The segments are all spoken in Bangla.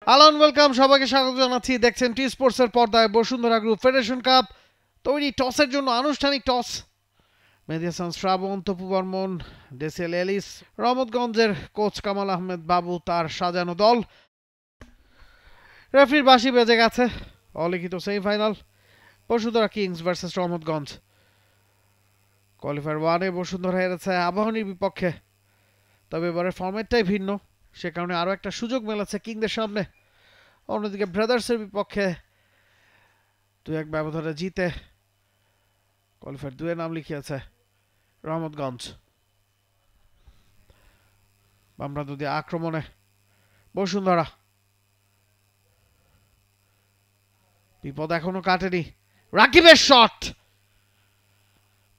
আলান ওয়েলকাম, সবাইকে স্বাগত জানাচ্ছি। দেখছেন টি স্পোর্টসের পর্দায় বসুন্ধরা গ্রুপ ফেডারেশন কাপ তৈরি। টসের জন্য আনুষ্ঠানিক টস। মেহেদী হাসান শ্রাবণ, তপু বর্মন, ডেসিএল এলিস, রহমতগঞ্জের কোচ কামাল আহমেদ বাবু তার সাজানো দল। রেফারির বাঁশি বেজে গেছে। অলিখিত semifinal Bashundhara Kings versus Rahmatganj. Qualifier 1-এ বসুন্ধরা হেরেছে আবাহনীর বিপক্ষে, তবে এবারের ফরম্যাটটাই ভিন্ন, সে কারণে আরও একটা সুযোগ মেলেছে কিংদের সামনে। অন্যদিকে ব্রাদার্সের বিপক্ষে 2-1 ব্যবধানে জিতে কোয়ালিফায়ার 2-এ নাম লিখিয়েছে রহমতগঞ্জ। বামরাদু দিয়ে আক্রমণে বসুন্ধরা, বিপদ এখনো কাটেনি। রাকিবের শট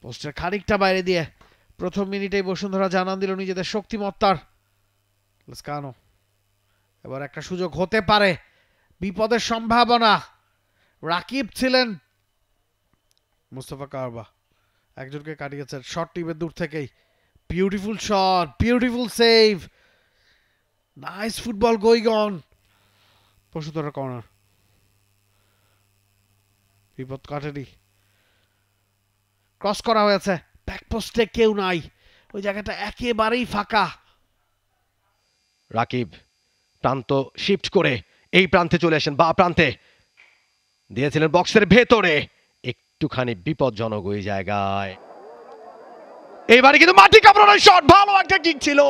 পোস্টের খানিকটা বাইরে দিয়ে প্রথম মিনিটেই বসুন্ধরা জানান দিল নিজেদের শক্তিমত্তার। লেসকানো, এবার একটা সুযোগ হতে পারে, বিপদের সম্ভাবনা। রাকিব ছিলেন, মুস্তফা কারবা একজনকে কাটিয়েছেন শট টিমের দূর থেকেই। Beautiful shot, beautiful save, nice football going on. Bashundhara corner, বিপদ কাটেনি। ক্রস করা হয়েছে, ব্যাক পোস্টে কেউ নাই, ওই জায়গাটা একেবারেই ফাঁকা। রাকিব প্রান্ত শিফট করে এই প্রান্তে চলে আসেন, বা প্রান্তে দিয়েছিলেন বক্সের ভেতরে, একটুখানি বিপজ্জনক ওই জায়গায়। এইবারে কিন্তু মাটি কামড়ানোর শট, ভালো একটা কিক ছিল।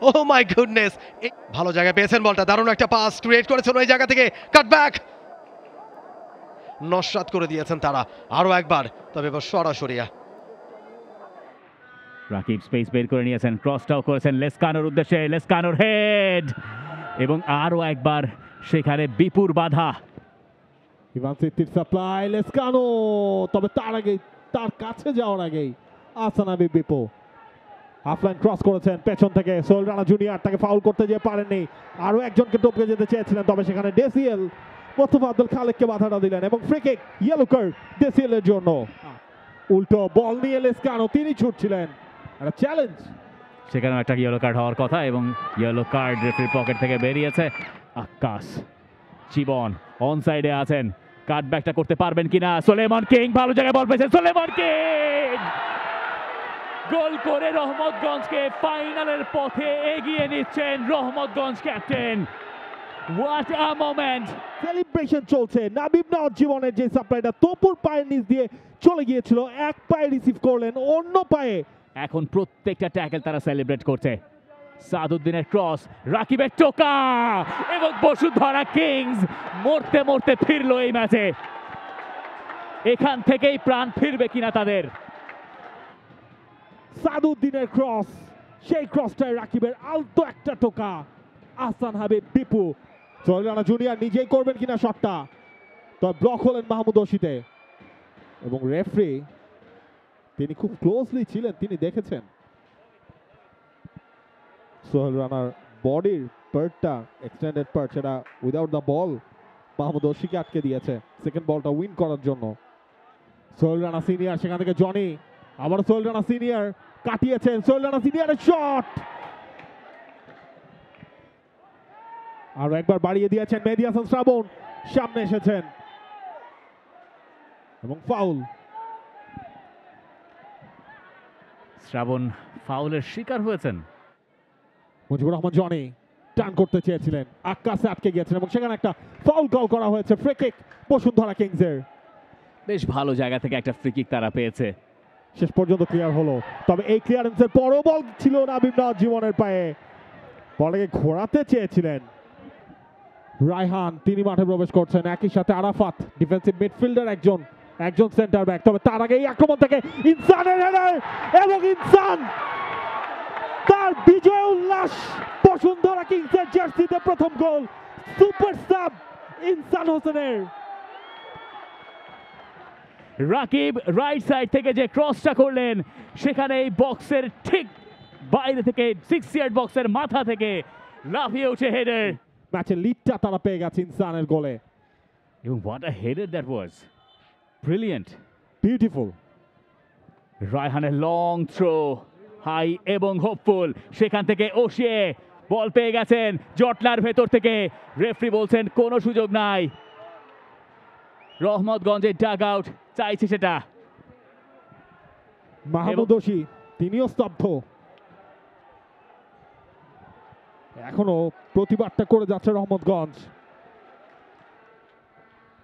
ও মাই গুডনেস, ভালো জায়গায় পেয়েছেন বলটা, দারুণ একটা পাস ক্রিয়েট করেছেন ওই জায়গা থেকে, কাটব্যাক নস্বাত করে দিয়েছেন তারা আরো একবার, তবে এবার সরাসরি। রাকিব স্পেস বের করে নিয়েছেন, ক্রসটাও করেছেন লেসকানোর উদ্দেশ্যে, লেসকানোর হেড, এবং আরও একবার সেখানে বিপুর বাধা। ইভান সিদ্দির সাপ্লাই, লেসকানো, তবে তার আগেই, তার কাছে যাওয়ার আগেই আহসান হাবিব বিপু হাফলাইন ক্রস করেছেন পেছন থেকে। সোহেল রানা জুনিয়র তাকে ফাউল করতে যেয়ে পারেননি, আরও একজনকে টপকে যেতে চেয়েছিলেন, তবে সেখানে ডেসিএল মোস্তফা আব্দুল খালেককে বাধাটা দিলেন এবং ফ্রি কিক, ইয়েলো কার্ড ডেসিএল এর জন্য। উল্টো বল নিয়ে লেসকানো, তিনি ছুটছিলেন, একটা চ্যালেঞ্জ। সেখানেও একটা ইয়েলো কার্ড হওয়ার কথা, এবং ইয়েলো কার্ড রেফারির পকেট থেকে বেরিয়েছে। আকাশ জীবন অন সাইডে আছেন, কাটব্যাকটা করতে পারবেন কিনা। সুলেমান কিং ভালো জায়গায় বল পেয়েছেন, সুলেমান কিং গোল করে রহমতগঞ্জকে ফাইনালের পথে এগিয়ে নিচ্ছেন Rahmatganj captain. What a moment! Celebration চলছে। নাবিব নওয়াজ জীবনের যে সাপ্লাইটা তপুর পায়ের নিচ দিয়ে চলে গিয়েছিল, এক পায়ে রিসিভ করলেন, অন্য পায়ে এখন প্রত্যেকটা ট্যাকেল তারা সেলিব্রেট করছে। সাদউদ্দিনের ক্রস, রাকিবের টোকা, এবং বসুন্ধরা কিংস মরতে মরতে ফিরলো এই ম্যাচে। এখান থেকেই প্রাণ ফিরবে কিনা তাদের। সাদউদ্দিনের ক্রস, সেই ক্রসটায় রাকিবের আলতো একটা টোকা। আহসান হাবিব বিপু, সোহেল রানা জুনিয়র নিজেই করবেন কিনা শটটা, তবে ব্লক হলেন মাহমুদ অশিতে, এবং রেফারি তিনি খুব ক্লোজলি ছিলেন, তিনি দেখেছেন সোহেল রানার বডির পার্টটা, এক্সটেন্ডেড পার্ট, সেটা উইদাউট দ্য বল মাহমুদ অশিকে আটকে দিয়েছে সেকেন্ড বলটা উইন করার জন্য। সোহেল রানা সিনিয়র, সেখান থেকে জনি, আবার সোহেল রানা সিনিয়র কাটিয়েছেন, সোহেল রানা সিনিয়রের শট, আর একবার বাড়িয়ে দিয়েছেন মেহেদী হাসান শ্রাবণ, সামনে এসেছেন এবং ফাউল। শ্রাবণ ফাউলের শিকার হয়েছেন। মুজিবুর রহমান জনি টার্ন করতে চেয়েছিলেন, আকাশে আটকে গিয়েছেন এবং সেখানে একটা ফাউল কল করা হয়েছে। ফ্রি কিক বসুন্ধরা কিংসের। বেশ ভালো জায়গা থেকে একটা ফ্রি কিক তারা পেয়েছে, শেষ পর্যন্ত ক্লিয়ার হলো, তবে এই ক্লিয়ারেন্সের পরও বল ছিল নাবিব নওয়াজ জীবনের পায়ে, বলটাকে ঘোরাতে চেয়েছিলেন রায়হান, তিনি মাঠে প্রবেশ করছেন, একই সাথে আরাফাত ডিফেন্সিভ মিডফিল্ডার, একজন সেন্টার ব্যাক, তবে তার আগে এই আক্রমণ থেকে ইনসানের হেডার, এবং ইনসান তার বিজয় উল্লাস। বসুন্ধরা কিংসের জার্সিতে প্রথম গোল, সুপার সাব ইনসান হোসেনের। রাকিব রাইট সাইড থেকে যে ক্রসটা করলেন, সেখানে এই বক্সের ঠিক বাইরে থেকে 6 ইয়ার্ড বক্সের মাথা থেকে লাফিয়ে উঠে হেডার। ম্যাচের লিডটা তারা পেয়ে গেছে ইনসানের গোলে, এবং what a header that was, brilliant, beautiful. রায়হানের লং থ্রো, হাই এবং হোপফুল, সেখান থেকে ওশিয়ে বল পেয়ে গেছেন জটলার ভেতর থেকে, রেফারি বলছেন কোনো সুযোগ নাই। রহমতগঞ্জের ডাগ আউট চাইছে সেটা। মাহমুদ ওশি তিনিও স্তব্ধ, এখনো প্রতিবাদটা করে যাচ্ছে রহমতগঞ্জ।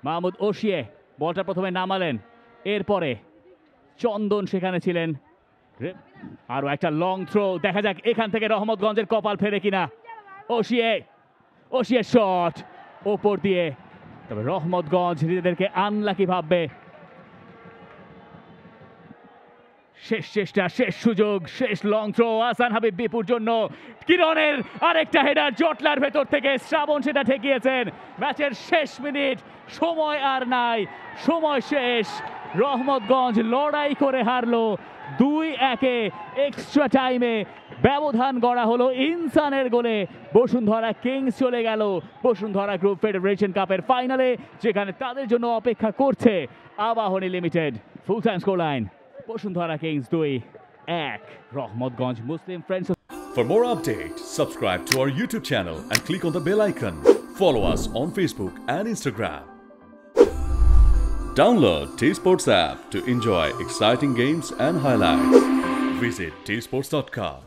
মাহমুদ ওশিয়ে বলটা প্রথমে নামালেন, এরপরে চন্দন সেখানে ছিলেন। আরো একটা লং থ্রো, দেখা যাক এখান থেকে রহমতগঞ্জের কপাল ফেরে কিনা। ওশিয়ে শট ওপর দিয়ে, তবে রহমতগঞ্জ নিজেদেরকে আনলাকি ভাববে। শেষ চেষ্টা, শেষ সুযোগ, শেষ লং থ্রো আহসান হাবিব বিপুর জন্য। কিরণের আরেকটা হেডার জটলার ভেতর থেকে, শ্রাবণ সেটা ঠেকিয়েছেন। ম্যাচের শেষ মিনিট, সময় আর নাই, সময় শেষ। রহমতগঞ্জ লড়াই করে হারলো 2-1 এক্সট্রা টাইমে। ব্যবধান গড়া হলো ইনসানের গোলে। বসুন্ধরা কিংস চলে গেল বসুন্ধরা গ্রুপ ফেডারেশন কাপের ফাইনালে, যেখানে তাদের জন্য অপেক্ষা করছে Abahani Limited. Full time score line Bashundhara Kings 2-1, Rahmatganj Muslim Friends. For more updates, subscribe to our YouTube channel and click on the bell icon. Follow us on Facebook and Instagram. Download T-Sports app to enjoy exciting games and highlights. Visit tsports.com.